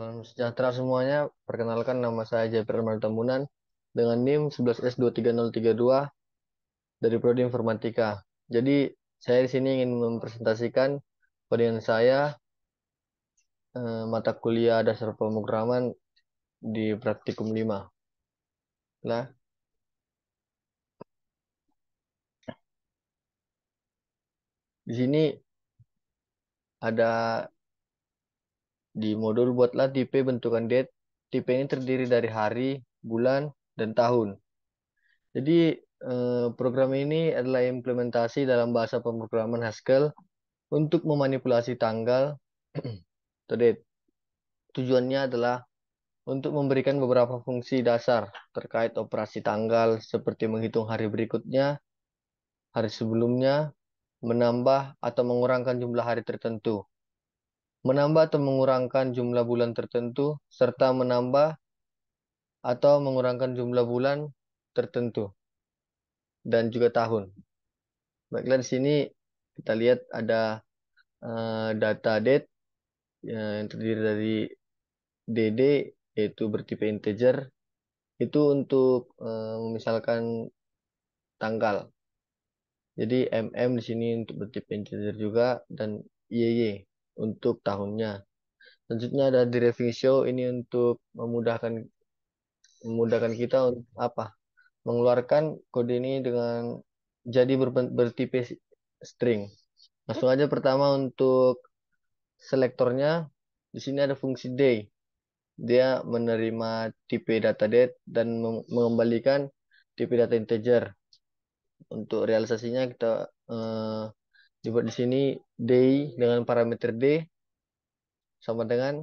Salam sejahtera semuanya. Perkenalkan nama saya Jafar Tambunan dengan NIM 11S23032 dari Prodi Informatika. Jadi saya di sini ingin mempresentasikan pendidikan saya mata kuliah dasar pemrograman di Praktikum 5. Nah, di sini ada di modul buatlah tipe bentukan date. Tipe ini terdiri dari hari, bulan, dan tahun. Jadi program ini adalah implementasi dalam bahasa pemrograman Haskell untuk memanipulasi tanggal atau date. Tujuannya adalah untuk memberikan beberapa fungsi dasar terkait operasi tanggal seperti menghitung hari berikutnya, hari sebelumnya, menambah atau mengurangkan jumlah hari tertentu, menambah atau mengurangkan jumlah bulan tertentu, serta menambah atau mengurangkan jumlah bulan tertentu dan juga tahun. Baiklah, di sini kita lihat ada data date yang terdiri dari DD, yaitu bertipe integer. Itu untuk misalkan tanggal. Jadi MM di sini untuk bertipe integer juga, dan YY untuk tahunnya. Selanjutnya ada deriving show, ini untuk memudahkan kita untuk apa? Mengeluarkan kode ini dengan jadi bertipe string. Langsung aja pertama untuk selektornya, di sini ada fungsi day. Dia menerima tipe data date dan mengembalikan tipe data integer. Untuk realisasinya kita dibuat di sini day dengan parameter d sama dengan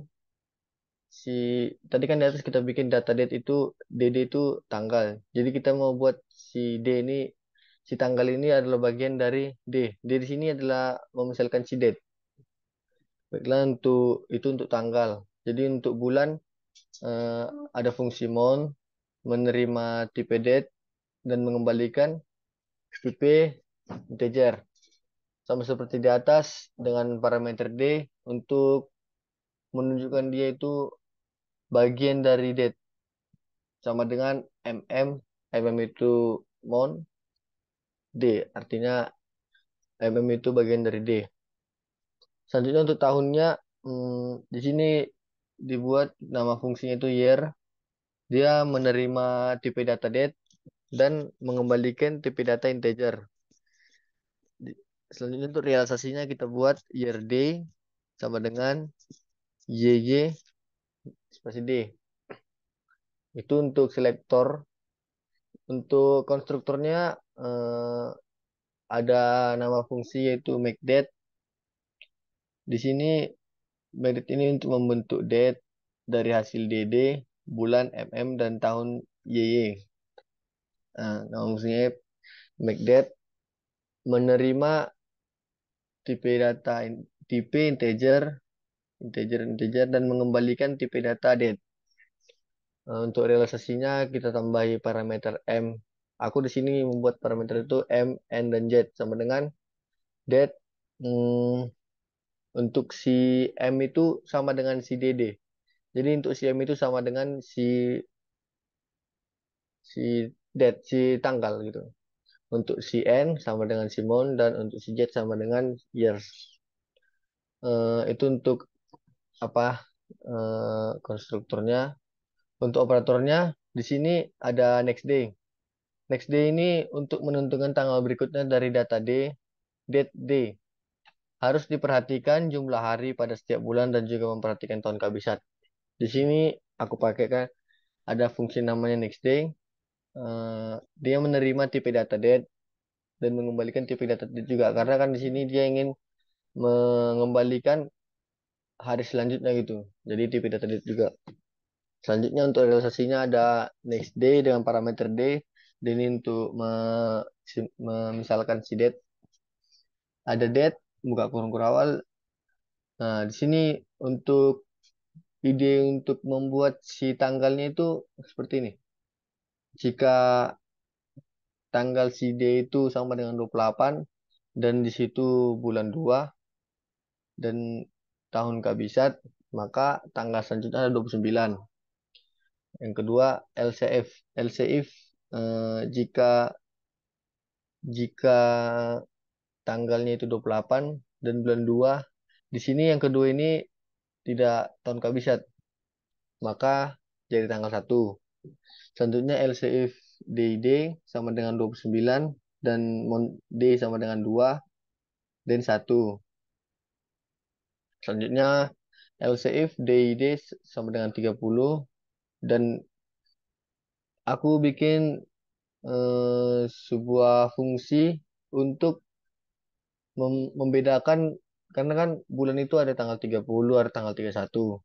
si tadi kan di atas kita bikin data date itu dd itu tanggal. Jadi kita mau buat si d ini, si tanggal ini adalah bagian dari d. D di sini adalah memisalkan si date. Baiklah, untuk tanggal. Jadi untuk bulan eh, ada fungsi mount menerima tipe date dan mengembalikan tipe integer. Sama seperti di atas dengan parameter D untuk menunjukkan dia itu bagian dari date. Sama dengan MM itu mount, D artinya itu bagian dari D. Selanjutnya untuk tahunnya, di sini dibuat nama fungsinya itu year. Dia menerima tipe data date dan mengembalikan tipe data integer. Selanjutnya untuk realisasinya kita buat year day sama dengan YY spasi D. Itu untuk selektor. Untuk konstruktornya ada nama fungsi yaitu makeDate. Di sini makeDate ini untuk membentuk date dari hasil DD, bulan, MM, dan tahun YY. Nama fungsinya makeDate menerima tipe data tipe integer dan mengembalikan tipe data date. Untuk realisasinya kita tambahi parameter M. Aku di sini membuat parameter itu M, N, dan Z sama dengan date. Untuk si M itu sama dengan si DD. Jadi untuk si M itu sama dengan si date, si tanggal gitu. Untuk si N sama dengan si month, dan untuk si Z sama dengan years. Itu untuk apa? Konstruktornya. Untuk operatornya di sini ada next day. Next day ini untuk menentukan tanggal berikutnya dari data D, date D. Harus diperhatikan jumlah hari pada setiap bulan dan juga memperhatikan tahun kabisat. Di sini aku pakai kan ada fungsi namanya next day. Dia menerima tipe data date dan mengembalikan tipe data date juga, karena kan di sini dia ingin mengembalikan hari selanjutnya gitu. Jadi tipe data date juga. Selanjutnya untuk realisasinya ada next day dengan parameter D. Dan ini untuk misalkan si date. Ada date, buka kurung kurawal. Nah, di sini untuk ide untuk membuat si tanggalnya itu seperti ini. Jika tanggal si D itu sama dengan 28 dan di situ bulan 2 dan tahun kabisat, maka tanggal selanjutnya ada 29. Yang kedua LCF. LCF jika jika tanggalnya itu 28 dan bulan 2. Di sini yang kedua ini tidak tahun kabisat, maka jadi tanggal 1. Selanjutnya LCF DID sama dengan 29 dan D sama dengan 2 dan 1. Selanjutnya LCF DID sama dengan 30 dan aku bikin sebuah fungsi untuk membedakan, karena kan bulan itu ada tanggal 30, ada tanggal 31.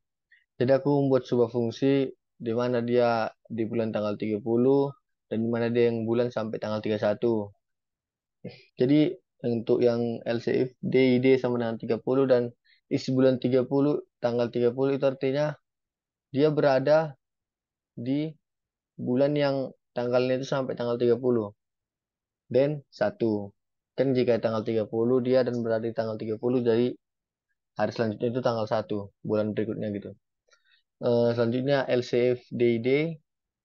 Jadi aku membuat sebuah fungsi di mana dia di bulan tanggal 30 dan di mana dia yang bulan sampai tanggal 31. Jadi untuk yang LCF DID sama dengan 30 dan isi bulan 30 tanggal 30 itu artinya dia berada di bulan yang tanggalnya itu sampai tanggal 30 dan 1. Kan jika tanggal 30 dia dan berada di tanggal 30, jadi hari selanjutnya itu tanggal 1 bulan berikutnya gitu. Selanjutnya LCF DID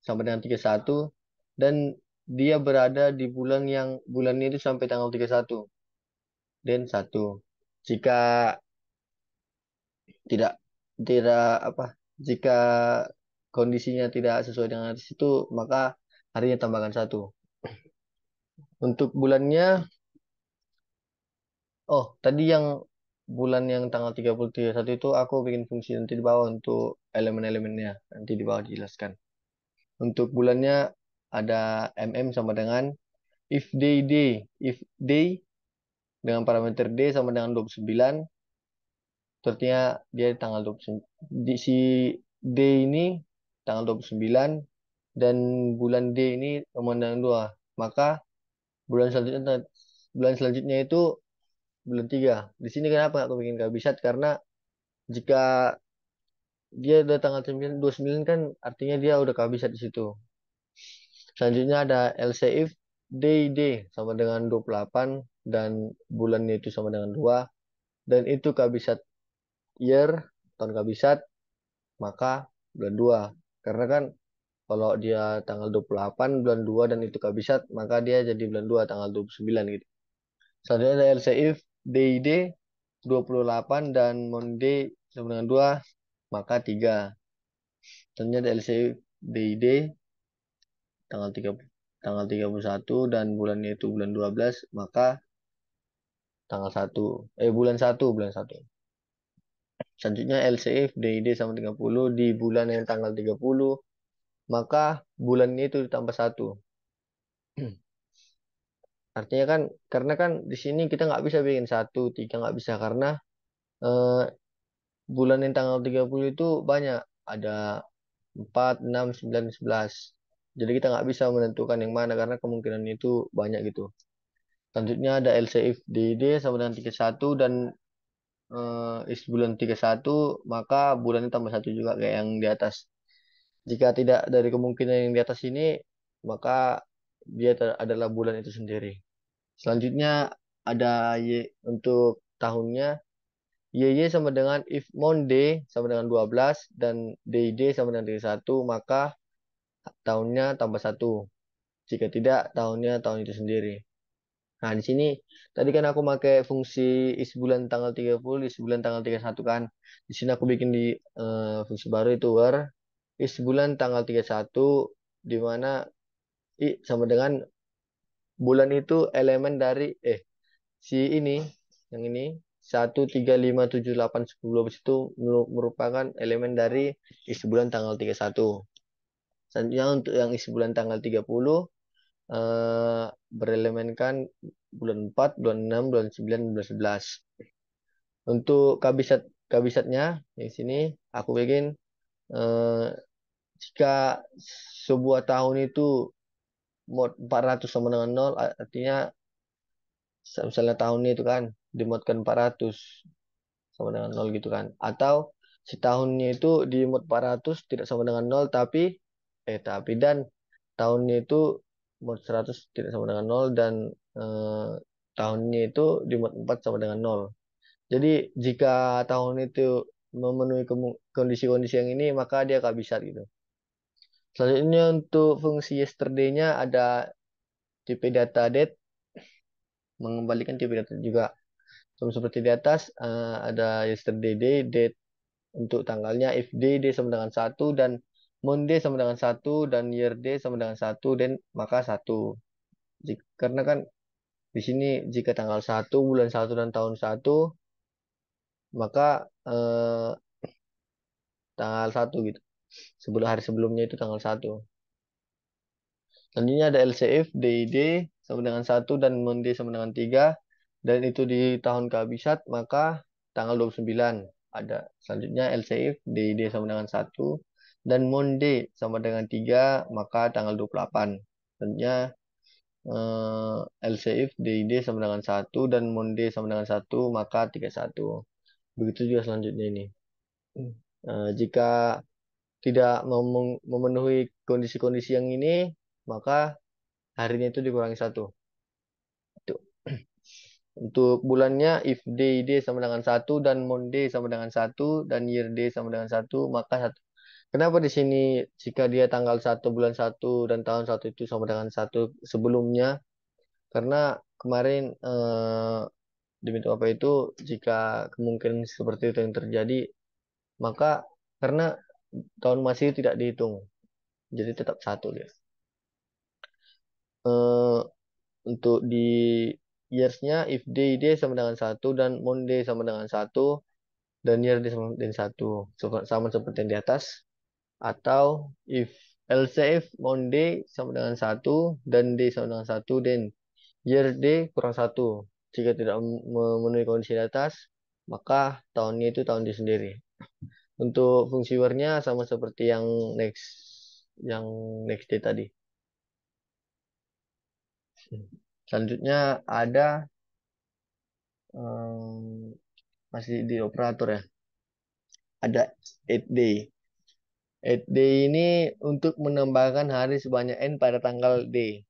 sampai dengan 31 dan dia berada di bulan yang bulannya itu sampai tanggal 31 dan 1. Jika tidak tidak apa jika kondisinya tidak sesuai dengan di situ, maka harinya tambahkan 1. Untuk bulannya, oh tadi yang bulan yang tanggal 30 31 itu aku bikin fungsi nanti di bawah untuk elemen-elemennya, nanti di bawah dijelaskan. Untuk bulannya ada sama dengan if day day, if day dengan parameter D sama dengan 29, itu artinya dia di tanggal 29. Di si D ini tanggal 29 dan bulan D ini memandang 2. Maka bulan selanjutnya itu bulan 3. Di sini kenapa aku bikin kabisat? Karena jika dia udah tanggal 29 kan artinya dia udah kabisat di situ. Selanjutnya ada LCF DD sama dengan 28 dan bulannya itu sama dengan 2 dan itu kabisat year, tahun kabisat, maka bulan 2. Karena kan kalau dia tanggal 28 bulan 2 dan itu kabisat, maka dia jadi bulan 2 tanggal 29 gitu. Selanjutnya ada LCF DID 28 dan Monde sama dengan 2, maka 3. Selanjutnya ada LCF DID tanggal 3 tanggal 31 dan bulannya itu bulan 12, maka tanggal 1 bulan satu. Selanjutnya LCF DID sama 30 di bulan yang tanggal 30, maka bulannya itu ditambah 1. Artinya kan karena kan di sini kita nggak bisa bikin 1 3 nggak bisa karena eh, bulan yang tanggal 30 itu banyak, ada 4 6 9 11. Jadi kita nggak bisa menentukan yang mana karena kemungkinan itu banyak gitu. Selanjutnya ada LCF DD sama dengan 31 dan is bulan 31, maka bulannya tambah 1 juga kayak yang di atas. Jika tidak dari kemungkinan yang di atas ini, maka dia adalah bulan itu sendiri. Selanjutnya ada Y untuk tahunnya. YY sama dengan if Monday sama dengan 12 dan DD sama dengan 31, maka tahunnya tambah 1. Jika tidak, tahunnya tahun itu sendiri. Nah, di sini tadi kan aku pakai fungsi is bulan tanggal 30, is bulan tanggal 31 kan. Di sini aku bikin di fungsi baru itu where is bulan tanggal 31 di mana I sama dengan bulan itu elemen dari si ini yang ini 1 3 5 7 8 10 itu merupakan elemen dari isi bulan tanggal 31. Selanjutnya untuk yang isi bulan tanggal 30 berelemenkan bulan 4 bulan 6 bulan 9 bulan 11. Untuk kabisatnya di sini aku bikin eh, jika sebuah tahun itu mod 400 sama dengan 0, artinya misalnya tahunnya itu kan dimodkan 400 sama dengan 0 gitu kan. Atau setahunnya itu di mod 400 tidak sama dengan 0 tapi dan tahunnya itu mod 100 tidak sama dengan 0 dan eh, tahunnya itu di mod 4 sama dengan 0. Jadi jika tahun itu memenuhi kondisi-kondisi yang ini, maka dia kehabisan gitu. Selanjutnya untuk fungsi yesterday-nya ada tipe data date, mengembalikan tipe data juga. Sama seperti di atas, ada yesterday day, date untuk tanggalnya, if day sama dengan 1, dan monday sama dengan 1, dan year day sama dengan 1, dan maka 1. Karena kan di sini jika tanggal 1, bulan 1, dan tahun 1, maka tanggal 1 gitu. Sebelum hari sebelumnya itu tanggal 1. Selanjutnya ada LCF, DID sama dengan 1 dan Monday sama dengan 3. Dan itu di tahun kehabisan, maka tanggal 29 ada. Selanjutnya LCF, DID sama dengan 1 dan Monday sama dengan 3, maka tanggal 28. Selanjutnya LCF, DID sama dengan 1 dan Monday sama dengan 1, maka 31. Begitu juga selanjutnya ini. Jika tidak memenuhi kondisi-kondisi yang ini, maka harinya itu dikurangi 1. Itu. Untuk bulannya, if day sama dengan 1 dan monday sama dengan 1 dan year day sama dengan 1, maka 1. Kenapa di sini jika dia tanggal 1 bulan 1 dan tahun 1 itu sama dengan 1 sebelumnya? Karena kemarin demi apa itu, jika kemungkinan seperti itu yang terjadi, maka karena tahun masih tidak dihitung, jadi tetap 1 dia. Eh, untuk di years-nya, if day sama dengan 1 dan monday sama dengan 1 dan year day sama dengan 1, sama seperti yang di atas. Atau if LCF monday sama dengan 1 dan day sama dengan 1 dan year day kurang 1. Jika tidak memenuhi kondisi di atas, maka tahunnya itu tahun dia sendiri. Untuk fungsi where-nya sama seperti yang next day tadi. Selanjutnya ada masih di operator ya. Ada 8 day. 8 day ini untuk menambahkan hari sebanyak n pada tanggal D.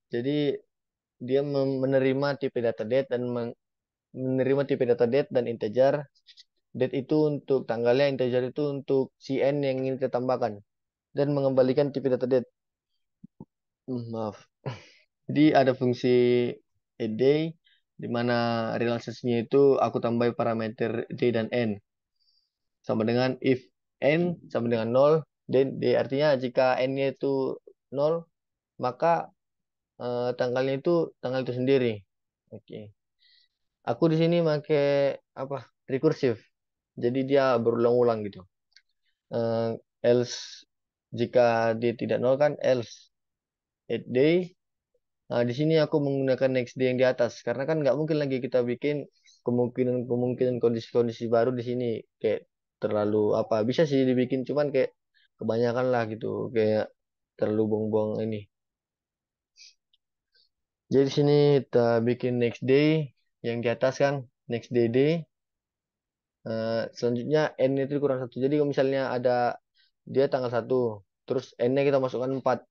Jadi dia menerima tipe data date dan menerima tipe data date dan integer. Date itu untuk tanggalnya, integer itu untuk si n yang ingin kita tambahkan, dan mengembalikan tipe data date. Maaf. Jadi ada fungsi day di mana realisasinya itu aku tambah parameter d dan n sama dengan if n sama dengan 0 dan d, artinya jika n-nya itu 0, maka tanggalnya itu tanggal itu sendiri. Oke. Aku di sini pakai apa? Rekursif. Jadi dia berulang-ulang gitu. Eh, else jika dia tidak 0 kan else 8 day. Nah, di sini aku menggunakan next day yang di atas karena kan nggak mungkin lagi kita bikin kemungkinan kondisi-kondisi baru di sini, kayak terlalu apa, bisa sih dibikin cuman kayak kebanyakan lah gitu, kayak terlalu buang-buang ini. Jadi di sini kita bikin next day yang di atas kan, next day day. Selanjutnya n itu kurang 1. Jadi kalau misalnya ada dia tanggal 1, terus n-nya kita masukkan 4.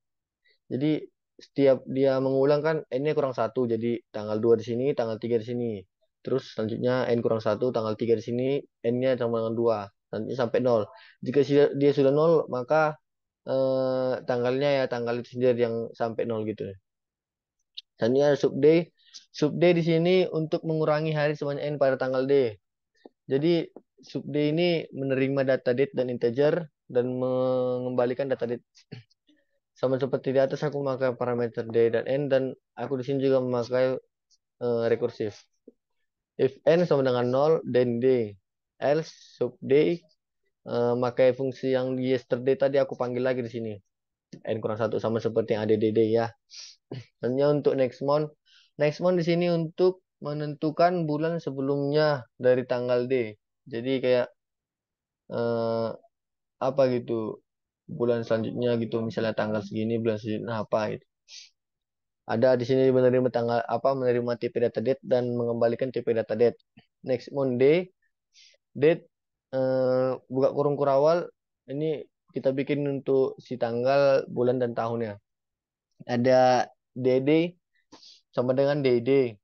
Jadi setiap dia mengulang kan n-nya kurang 1. Jadi tanggal 2 di sini, tanggal 3 di sini. Terus selanjutnya n kurang 1, tanggal 3 di sini, n-nya sama dengan 2. Nanti sampai 0. Jika dia sudah 0, maka tanggalnya ya tanggal itu sendiri yang sampai 0 gitu. Selanjutnya ada subday. Subday di sini untuk mengurangi hari sebanyak n pada tanggal D. Jadi subday ini menerima data date dan integer dan mengembalikan data date. Sama seperti di atas aku memakai parameter d dan n, dan aku di sini juga memakai rekursif. If n sama dengan 0, then d. Else sub d, pakai fungsi yang yesterday tadi aku panggil lagi di sini. N kurang 1 sama seperti yang ada dd ya. Hanya untuk next month. Next month di sini untuk menentukan bulan sebelumnya dari tanggal D. Jadi kayak eh, apa gitu, bulan selanjutnya gitu, misalnya tanggal segini bulan selanjutnya apa gitu. Ada di sini menerima tanggal apa, menerima tipe data date dan mengembalikan tipe data date. Next Monday date, buka kurung kurawal, ini kita bikin untuk si tanggal, bulan dan tahunnya. Ada DD sama dengan DD,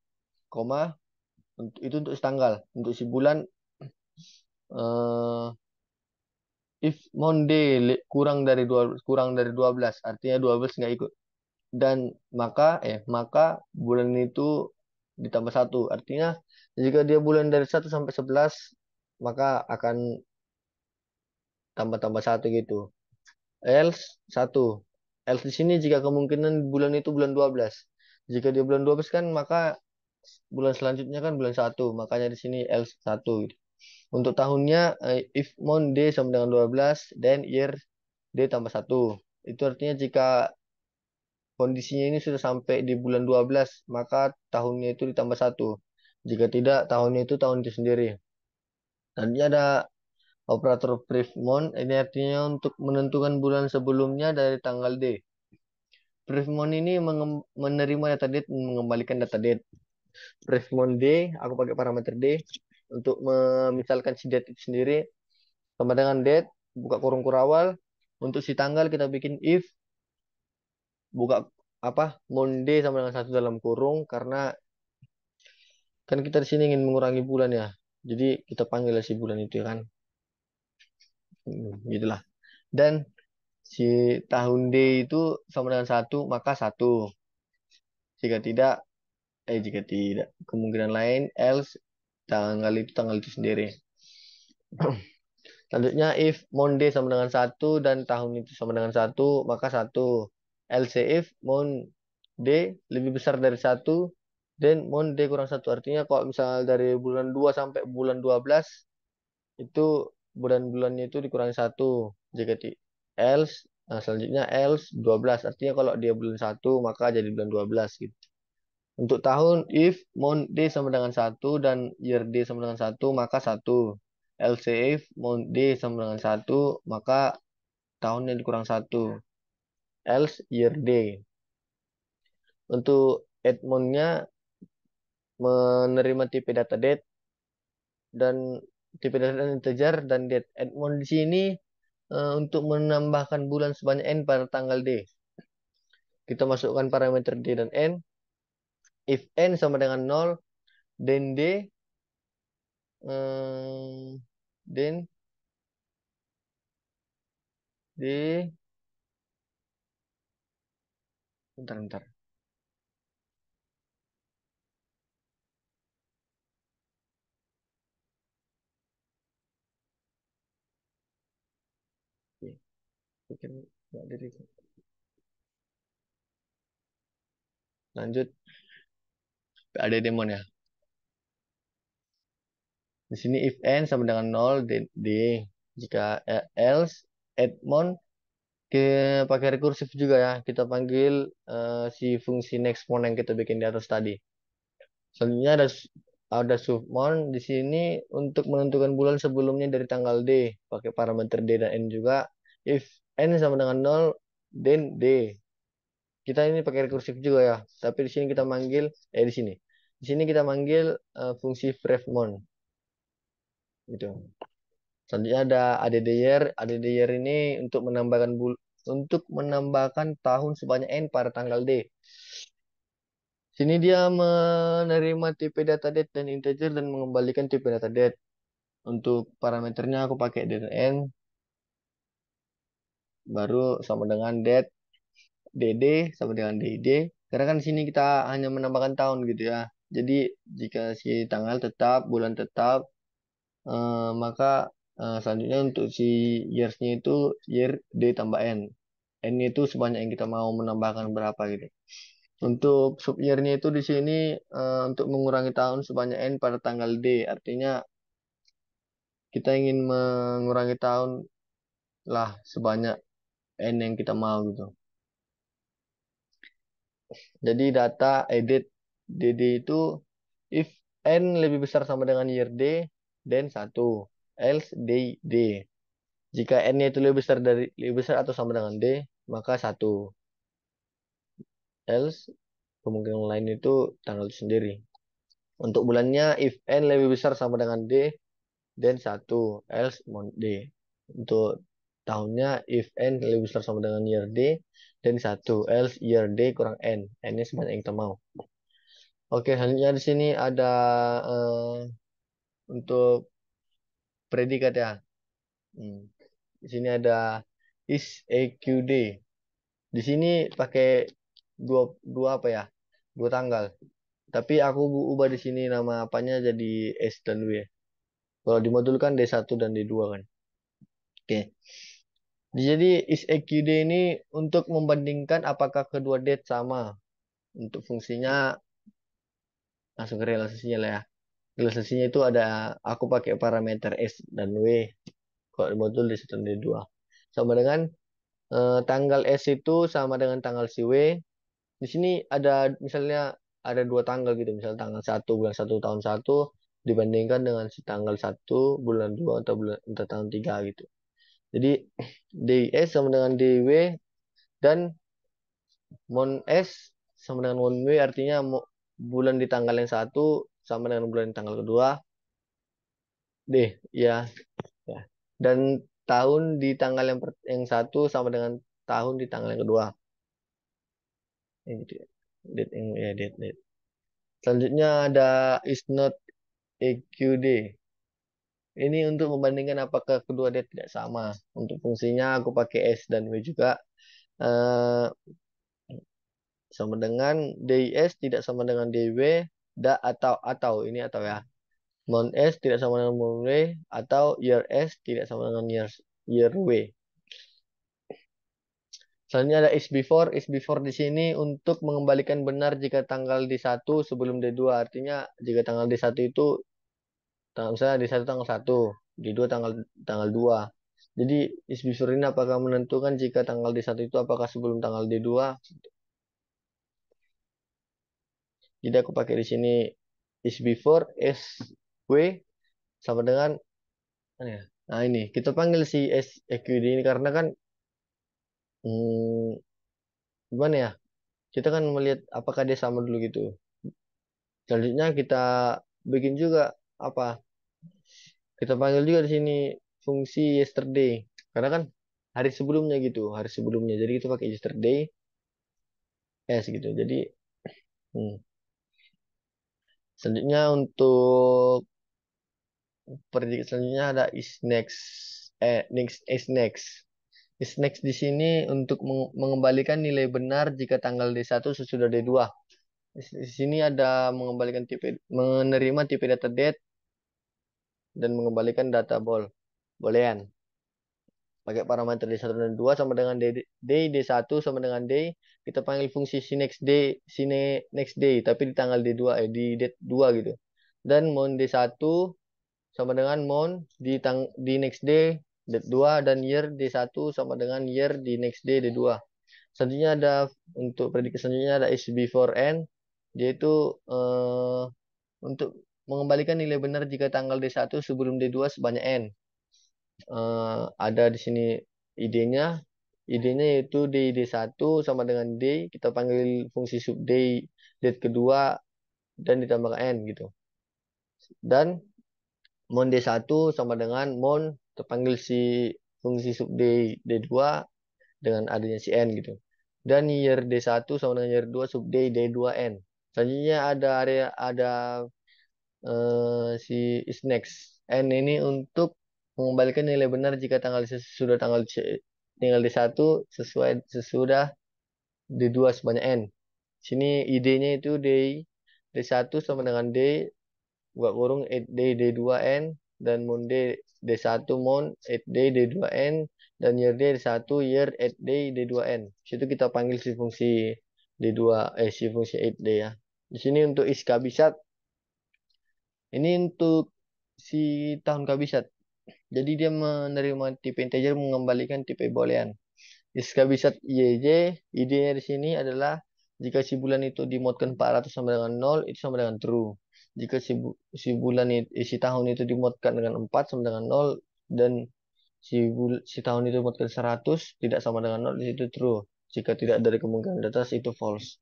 koma itu untuk si tanggal. Untuk si bulan eh, if Monday kurang dari 12, artinya 12 nggak ikut. Dan maka bulan itu ditambah satu. Artinya jika dia bulan dari 1 sampai 11, maka akan tambah-tambah satu gitu. Else satu. Else di sini jika kemungkinan bulan itu bulan 12. Jika dia bulan 12 kan maka bulan selanjutnya kan bulan satu. Makanya di sini else satu gitu. Untuk tahunnya if month day sama dengan 12, then year day tambah satu. Itu artinya jika kondisinya ini sudah sampai di bulan 12, maka tahunnya itu ditambah satu. Jika tidak, tahunnya itu tahun itu sendiri. Nanti ada operator brief month, ini artinya untuk menentukan bulan sebelumnya dari tanggal D. Brief month ini menerima data date dan mengembalikan data date. Brief month D, aku pakai parameter D untuk misalkan si date itu sendiri sama dengan date, buka kurung kurawal. Untuk si tanggal kita bikin if buka Monday sama dengan satu dalam kurung, karena kan kita di sini ingin mengurangi bulan ya. Jadi kita panggil si bulan itu ya kan. Gitulah. Dan si tahun D itu sama dengan satu, maka satu. Jika tidak, jika tidak, kemungkinan lain, else tanggal itu sendiri. Selanjutnya, if Monday sama dengan satu dan tahun itu sama dengan satu, maka satu. Else if Monday lebih besar dari satu, dan Monday kurang satu. Artinya kalau misal dari bulan 2 sampai bulan 12, itu bulan-bulannya itu dikurangi satu. Jika else, nah selanjutnya else 12. Artinya kalau dia bulan satu, maka jadi bulan 12 gitu. Untuk tahun, if month day sama dengan satu dan year day sama dengan satu, maka satu. Else if month day sama dengan satu, maka tahunnya dikurang satu. Else year day. Untuk Edmondnya menerima tipe data date dan tipe data integer dan date. Edmond di sini untuk menambahkan bulan sebanyak n pada tanggal D. Kita masukkan parameter D dan N. If N sama dengan 0, then eh, then D, bentar. Oke, pikir nggak diri. Lanjut, ada demon ya. Di sini if N sama dengan 0, then D. Jika else, Edmond pakai rekursif juga ya. Kita panggil si fungsi next mon yang kita bikin di atas tadi. Selanjutnya ada submon di sini untuk menentukan bulan sebelumnya dari tanggal D. Pakai parameter D dan N juga. If N sama dengan 0, then D. Kita ini pakai rekursif juga ya. Tapi di sini kita manggil, di sini. Di sini kita manggil fungsi frevmon. Gitu. Selanjutnya ada addDier. AddDier ini untuk menambahkan tahun sebanyak N pada tanggal D. Sini dia menerima tipe data date dan integer dan mengembalikan tipe data date. Untuk parameternya aku pakai D dan N, baru sama dengan date, DD sama dengan DD. Karena kan di sini kita hanya menambahkan tahun gitu ya. Jadi jika si tanggal tetap, bulan tetap, maka selanjutnya untuk si years-nya itu year D tambah N. N itu sebanyak yang kita mau menambahkan berapa gitu. Untuk sub year-nya itu di sini untuk mengurangi tahun sebanyak N pada tanggal D. Artinya kita ingin mengurangi tahun lah sebanyak N yang kita mau gitu. Jadi data edit DD itu if N lebih besar sama dengan year D, then satu. Else D. Jika N-nya itu lebih besar atau sama dengan D, maka satu. Else kemungkinan lain itu tanggal itu sendiri. Untuk bulannya if N lebih besar sama dengan D, then satu. Else mon D. Untuk tahunnya if N lebih besar sama dengan year D, then satu. Else year D kurang N. N-nya sebanyak yang kita mau. Oke, selanjutnya di sini ada untuk predikat ya. Hmm. Di sini ada is EQD. Di sini pakai dua apa ya? Dua tanggal. Tapi aku ubah di sini nama apanya jadi S dan W. Kalau di modul kan D1 dan D2 kan. Oke. Jadi is EQD ini untuk membandingkan apakah kedua date sama. Untuk fungsinya langsung ke realisasinya lah ya. Realisasinya itu ada aku pakai parameter S dan W. Kalau di modul D1 dan D2. Sama dengan tanggal S itu sama dengan tanggal si W. Di sini ada misalnya ada dua tanggal gitu, misalnya tanggal 1 bulan 1 tahun 1 dibandingkan dengan si tanggal 1 bulan 2 atau tahun 3 gitu. Jadi DIS sama dengan DW dan Mon S sama dengan Mon W artinya bulan di tanggal yang satu sama dengan bulan di tanggal kedua. D ya, ya. Dan tahun di tanggal yang satu sama dengan tahun di tanggal yang kedua. Gitu ya. Date yang ya date. Selanjutnya ada is not EQD. Ini untuk membandingkan apakah kedua date tidak sama. Untuk fungsinya aku pakai S dan W juga. Eh, sama dengan DIS tidak sama dengan DW atau ini atau ya. Mon S tidak sama dengan Mon W atau year S tidak sama dengan year W. Selanjutnya ada is before. Is before di sini untuk mengembalikan benar jika tanggal D1 sebelum D2. Artinya jika tanggal D1 itu misalnya D1 tanggal 1, D2 tanggal 2. Jadi is before ini apakah menentukan jika tanggal D1 itu apakah sebelum tanggal D2? Jadi aku pakai di sini is before S W sama dengan mana ya? Nah ini kita panggil si SQD ini karena kan hmm, gimana ya? Kita kan melihat apakah dia sama dulu gitu. Selanjutnya kita bikin juga apa? Kita panggil juga di sini fungsi yesterday karena kan hari sebelumnya gitu, hari sebelumnya. Jadi kita pakai yesterday S gitu. Jadi hmm. Selanjutnya untuk predikat selanjutnya ada is next. Is next di sini untuk mengembalikan nilai benar jika tanggal D1 sesudah D2. Di sini ada menerima tipe data date dan mengembalikan data boolean. Pakai parameter D1 dan D2 sama dengan D1 sama dengan D. Kita panggil fungsi si next day tapi di tanggal D2 di date 2 gitu. Dan mon D1 sama dengan mon di next day date 2 dan year D1 sama dengan year di next day D2. Selanjutnya ada untuk predikat selanjutnya ada is before n yaitu untuk mengembalikan nilai benar jika tanggal D1 sebelum D2 sebanyak n. Ada di sini idenya. Idenya yaitu D1 sama dengan D, kita panggil fungsi sub D date kedua dan ditambahkan n gitu. Dan mon D1 sama dengan mon terpanggil si fungsi sub D2 dengan adanya si n gitu. Dan year D1 sama dengan year 2 sub D2n. Selanjutnya ada si is next. N ini untuk mengembalikan nilai benar jika sudah tinggal D1 sesudah D2 sebanyak N. Sini idenya itu D1 sama dengan D buka kurung 8D D2N dan mon D1 mon 8D D2N dan year D1 year 8D D2N. Situ kita panggil si fungsi D2 si fungsi 8D ya. Di sini untuk is kabisat. Ini untuk si tahun kabisat. Jadi dia menerima tipe integer mengembalikan tipe boolean. Iskabisat IYJ, idenya di sini adalah jika si bulan itu dimodkan 400 sama dengan 0, itu sama dengan true. Jika si tahun itu dimodkan dengan 4 sama dengan 0 dan si tahun itu dimodkan 100 tidak sama dengan 0, di situ true. Jika tidak dari kemungkinan di atas itu false.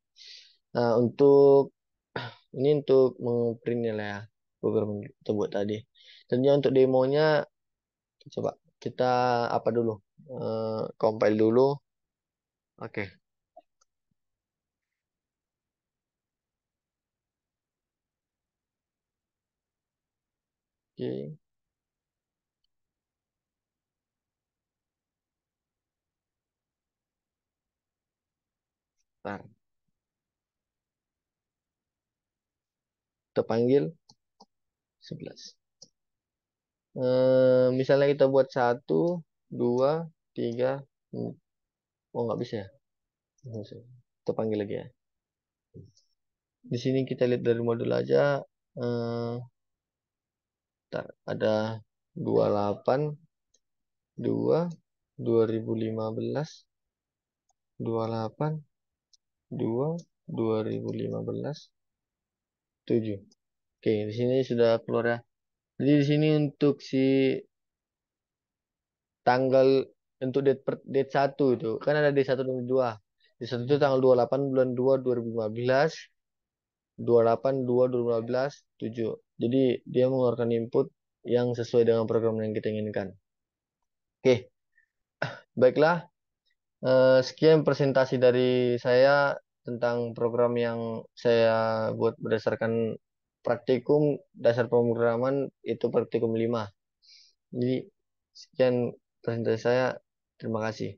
Nah, ini untuk mengprint nilai ya program yang kita buat tadi. Dan untuk demonya coba kita apa dulu? Compile dulu. Oke. Oke. Ntar, kita panggil 11. Misalnya kita buat 1, 2, 3. Hmm, Oh, nggak bisa ya? Nggak bisa. Kita panggil lagi ya. Di sini kita lihat dari modul aja. Eh, Ntar, ada 28, 2, 2015, 28, 2, 2015, 7. Oke, di sini sudah keluar ya. Jadi di sini untuk si tanggal, untuk date 1 itu kan ada date 1 dan date 2. Date 1 itu tanggal 28 bulan 2 2015, 28/2/2015, 7. Jadi dia mengeluarkan input yang sesuai dengan program yang kita inginkan. Oke, baiklah. Sekian presentasi dari saya tentang program yang saya buat berdasarkan praktikum dasar pemrograman, itu praktikum 5. Jadi sekian presentasi saya. Terima kasih.